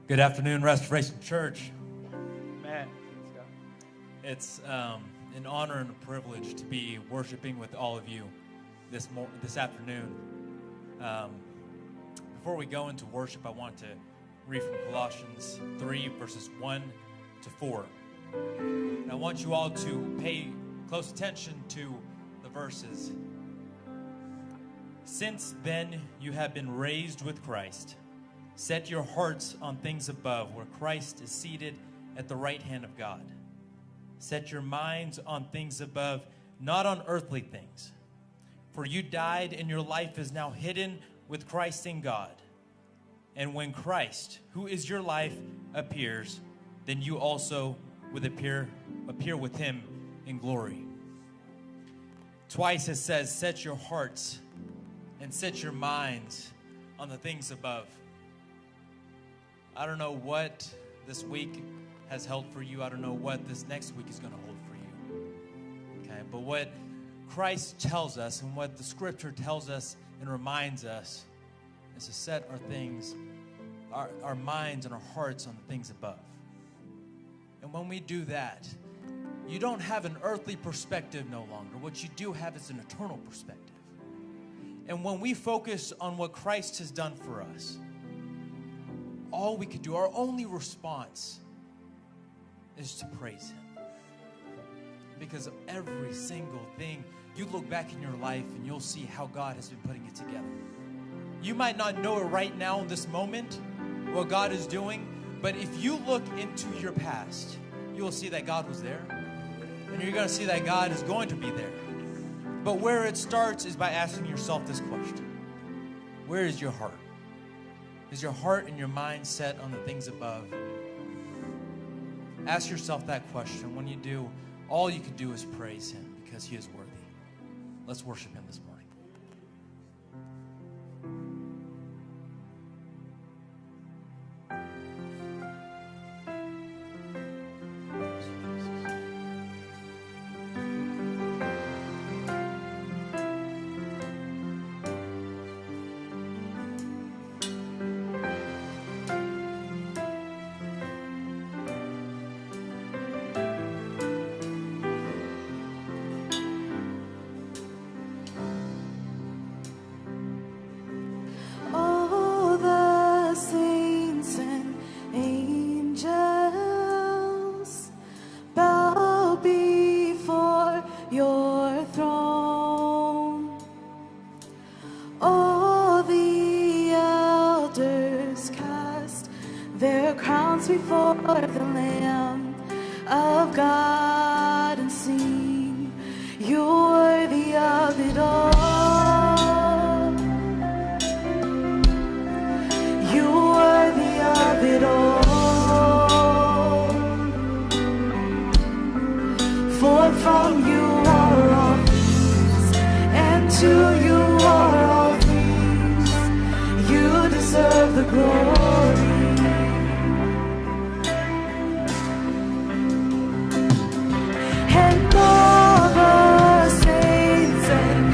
Good afternoon, Restoration Church. Amen. It's an honor and a privilege to be worshiping with all of you this afternoon. Before we go into worship, I want to read from Colossians 3, verses 1 to 4. And I want you all to pay close attention to the verses. Since then you have been raised with Christ. Set your hearts on things above, where Christ is seated at the right hand of God. Set your minds on things above, not on earthly things. For you died, and your life is now hidden with Christ in God. And when Christ, who is your life, appears, then you also will appear with him in glory. Twice it says, set your hearts and set your minds on the things above. I don't know what this week has held for you. I don't know what this next week is going to hold for you. Okay, but what Christ tells us and what the Scripture tells us and reminds us is to set our minds and our hearts on the things above. And when we do that, you don't have an earthly perspective no longer. What you do have is an eternal perspective. And when we focus on what Christ has done for us, all we could do, our only response is to praise him. Because of every single thing, you look back in your life and you'll see how God has been putting it together. You might not know it right now in this moment, what God is doing, but if you look into your past, you will see that God was there. And you're going to see that God is going to be there. But where it starts is by asking yourself this question. Where is your heart? Is your heart and your mind set on the things above? Ask yourself that question. When you do, all you can do is praise him because he is worthy. Let's worship him this morning. Before the Lamb of God and sing, you're worthy of it all. You're worthy of it all. For from you are all things, and to you are all things. You deserve the glory. And all the saints and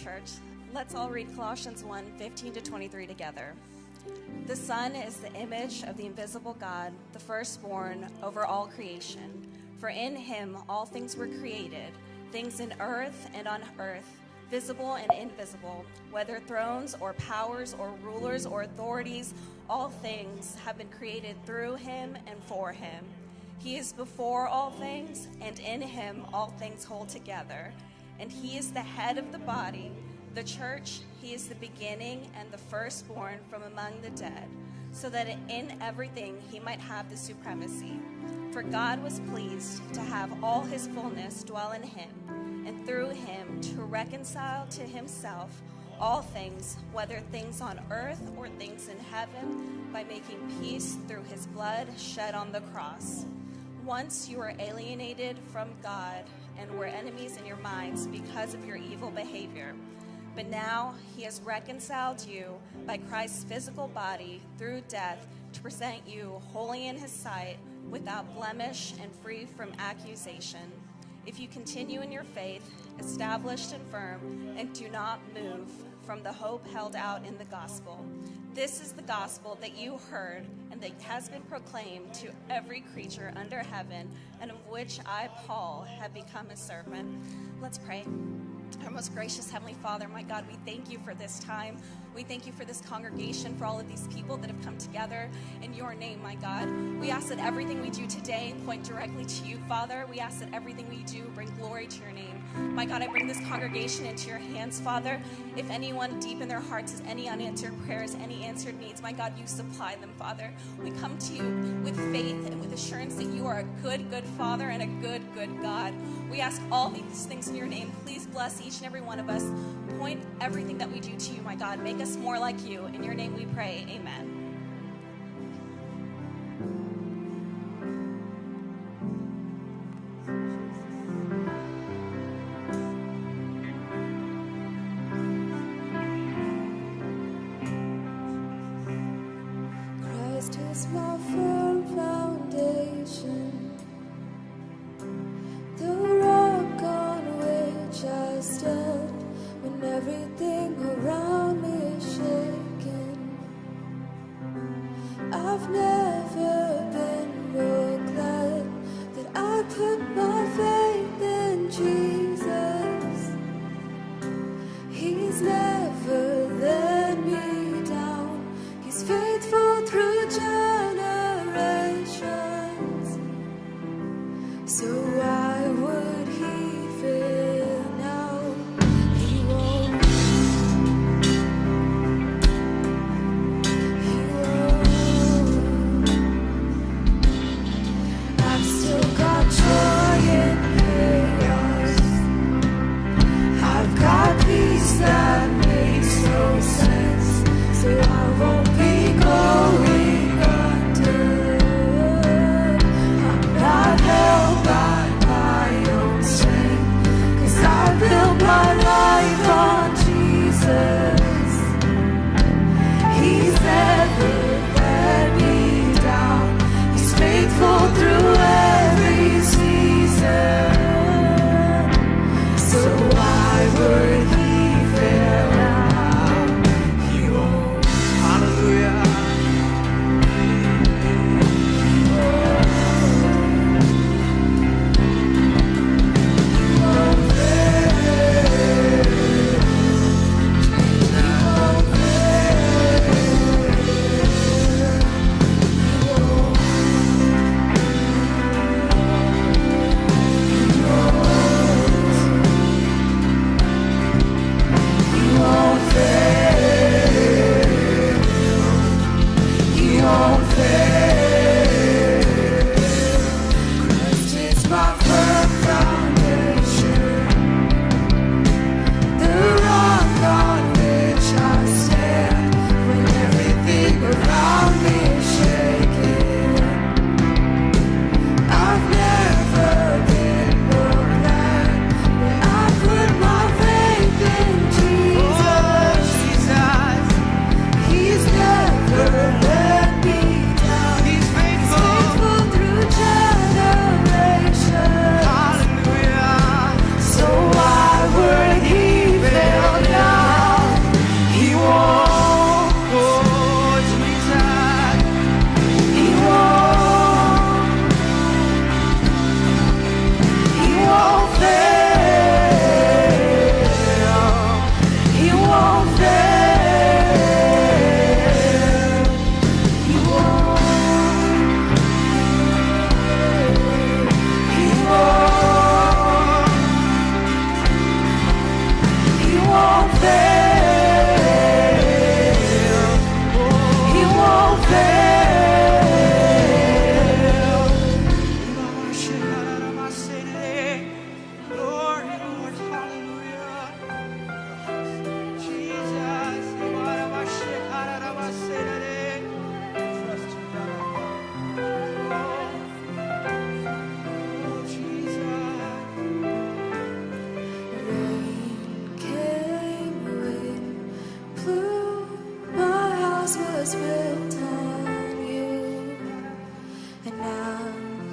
church. Let's all read Colossians 1:15-23 together. The Son is the image of the invisible God, the firstborn over all creation. For in him all things were created, things in earth and on earth, visible and invisible, whether thrones or powers or rulers or authorities, all things have been created through him and for him. He is before all things, and in him all things hold together. And he is the head of the body, the church. He is the beginning and the firstborn from among the dead, so that in everything he might have the supremacy. For God was pleased to have all his fullness dwell in him, and through him to reconcile to himself all things, whether things on earth or things in heaven, by making peace through his blood shed on the cross. Once you were alienated from God and were enemies in your minds because of your evil behavior. But now he has reconciled you by Christ's physical body through death to present you holy in his sight, without blemish and free from accusation. If you continue in your faith, established and firm, and do not move from the hope held out in the gospel. This is the gospel that you heard and that has been proclaimed to every creature under heaven, and of which I, Paul, have become a servant. Let's pray. Our most gracious Heavenly Father, my God, we thank you for this time. We thank you for this congregation, for all of these people that have come together in your name, my God. We ask that everything we do today point directly to you, Father. We ask that everything we do bring glory to your name. My God, I bring this congregation into your hands, Father. If anyone deep in their hearts has any unanswered prayers, any answered needs, my God, you supply them, Father. We come to you with faith and with assurance that you are a good, good Father and a good, good God. We ask all these things in your name. Please bless each and every one of us. Point everything that we do to you, my God. Make us more like you. In your name we pray. Amen. Christ is my firm foundation, the rock on which I stand when everything around me is shaking.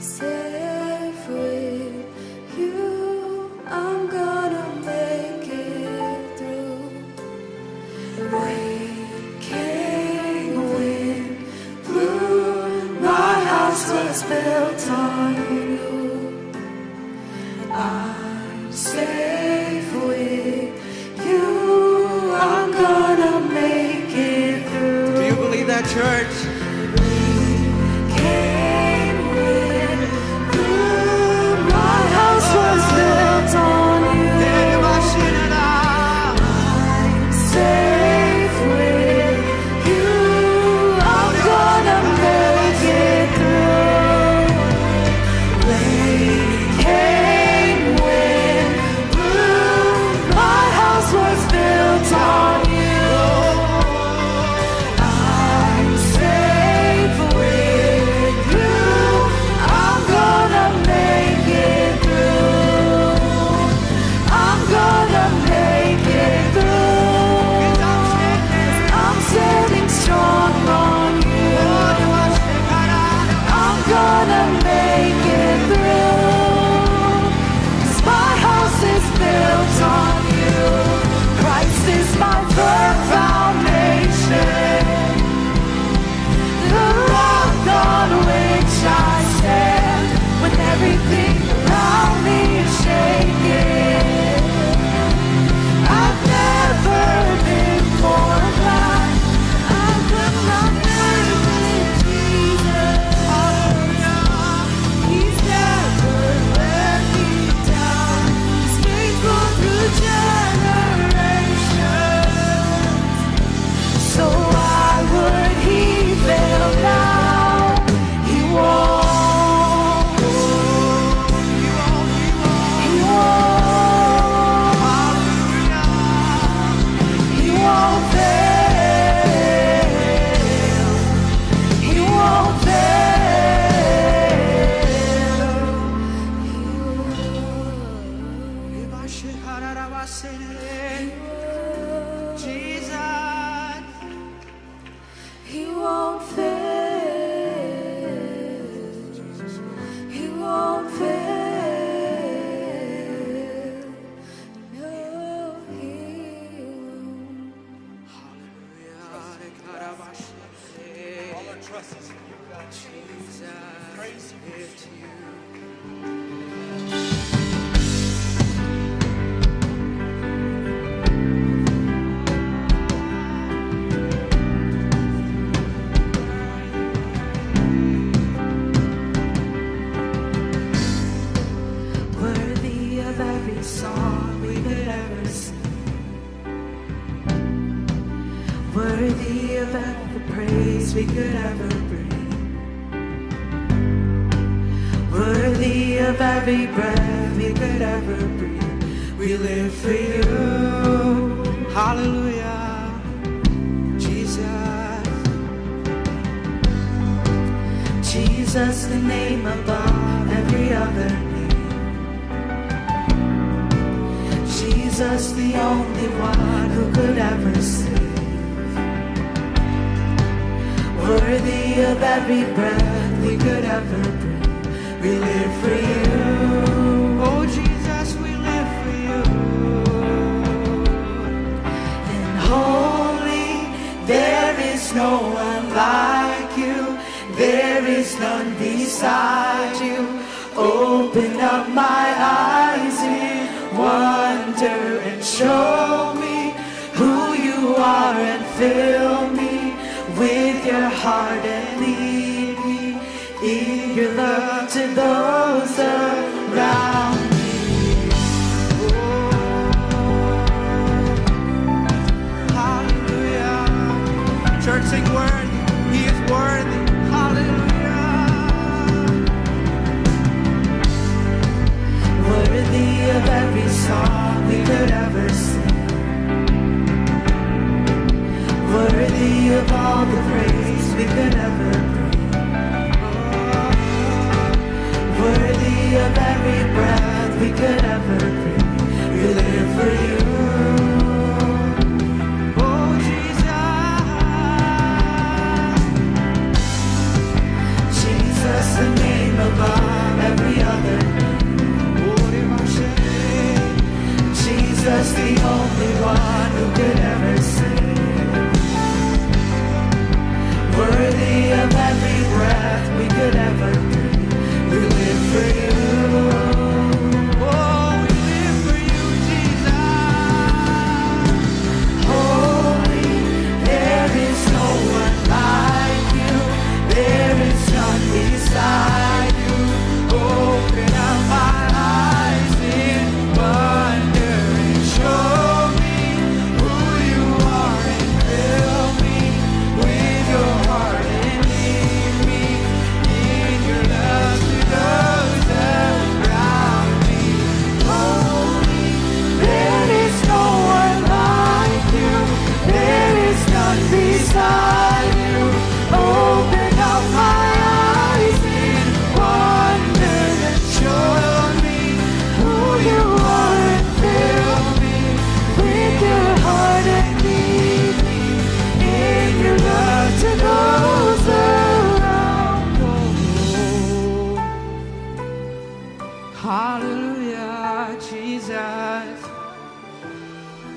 safe with you. I'm gonna make it through. Rain came, wind blew. My house was built on you. I'm safe with you. I'm gonna make it through. Do you believe that, church? Came wind blew. My house was built on you. I'm safe with you. I'm gonna make it through. Rain came, wind blew. My house was built on you. I'm safe with you. I'm gonna make it through. I'm gonna make it through. I'm standing strong on you. I'm gonna make it through. 'Cause my house is built on you. Christ is my firm foundation, the rock on which I stand. When everything around me is shaking, I've never been more glad. I put my faith in Jesus. He's never let me down. He's faithful through generations. So why would he fail now? He won't. He won't. He won't fail. He won't fail. Jesus. He won't fail. He won't fail. No, he won't. All our trust is in you, God. Praise you. Worthy of every song we could ever sing, worthy of every praise we could ever bring, worthy of every breath we could ever breathe. We live for you. Hallelujah. Jesus. Jesus, the name above every other name. Jesus, the only one who could ever save. Worthy of every breath we could ever breathe. We live for you. Oh, Jesus, we live for you. And holy, there is no one like you. There is none beside you. Open up my eyes in wonder and show me who you are, and fill me with your heart and lead me in your love to those around me. Hallelujah. Church, sing worthy. He is worthy. Hallelujah. Worthy of every song we could ever sing, worthy of all the praise we could ever bring, worthy of every breath we could ever breathe. We live for you. Oh, Jesus. Jesus, the name above Hallelujah, Jesus.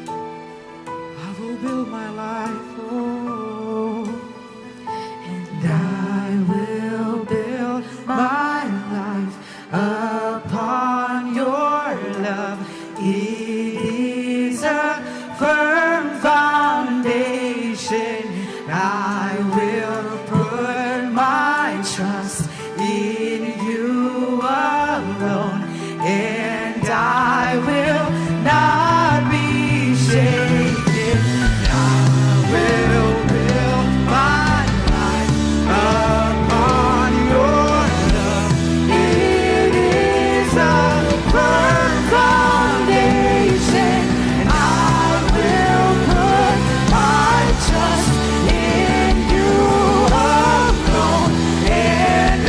I will build my life, oh, and I will build my life upon your love. It is a firm foundation. I will put my trust in you alone, and I will not be shaken. I will build my life upon your love. It is a firm foundation, and I will put my trust in you alone, and I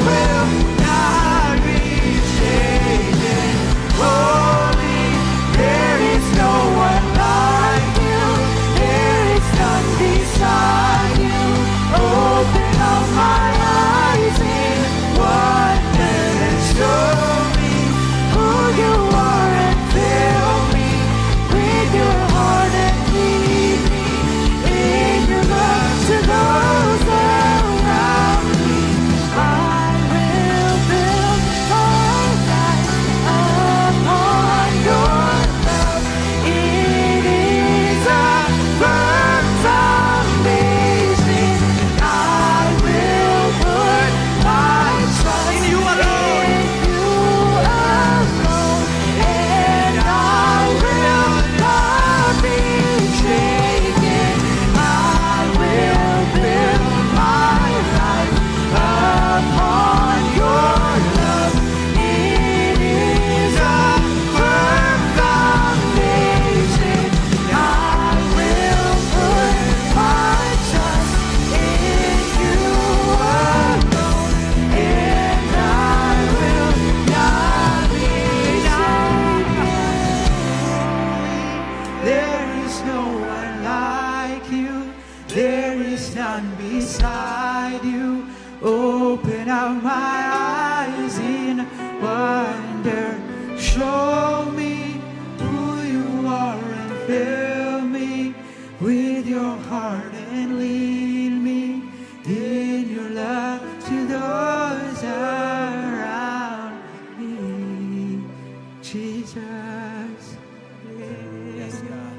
will not be shaken. Holy, there is no one like you. There is none beside you. Open up my eyes in wonder and show me who you are, and fill me with your heart and lead me in your love to those around me. I will build my life upon your love. It is a firm foundation. I will put my trust in you alone, and I will not be shaken. I will build my life upon your love. It is a firm foundation. I will put my trust in you alone, and I will not be shaken. There is no one like you. There is none beside you. Open up my eyes in wonder. Show me who you are, and fill me with your heart, and lead me in your love to those around me. Jesus. Yes, God.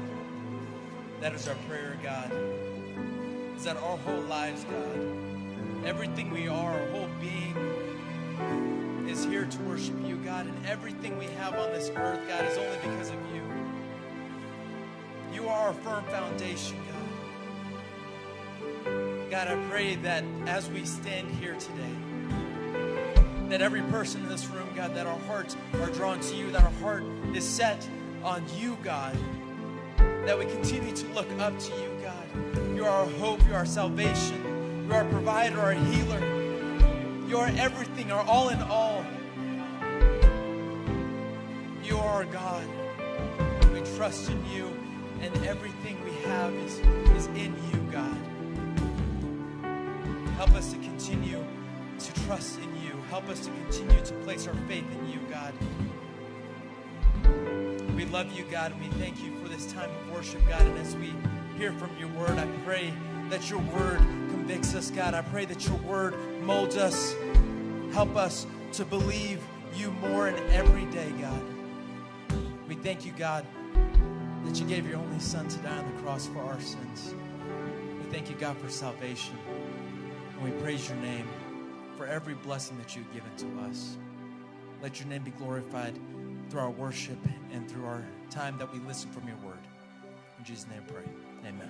That is our prayer, God. Is that our whole lives, God, everything we are, our whole being is here to worship you, God, and everything we have on this earth, God, is only because of you. You are our firm foundation, God. God, I pray that as we stand here today, that every person in this room, God, that our hearts are drawn to you, that our heart is set on you, God, that we continue to look up to you, God. You are our hope, you are our salvation, you are our provider, our healer. You are everything, our all in all. You are our God. We trust in you, and everything we have is in you, God. Help us to continue to trust in you. Help us to continue to place our faith in you, God. We love you, God, and we thank you for this time of worship, God. And as we hear from your word, I pray that your word convicts us, God. I pray that your word molds us. Help us to believe you more in every day, God. We thank you, God, that you gave your only son to die on the cross for our sins. We thank you, God, for salvation. And we praise your name for every blessing that you've given to us. Let your name be glorified through our worship and through our time that we listen from your word. In Jesus' name I pray. Amen.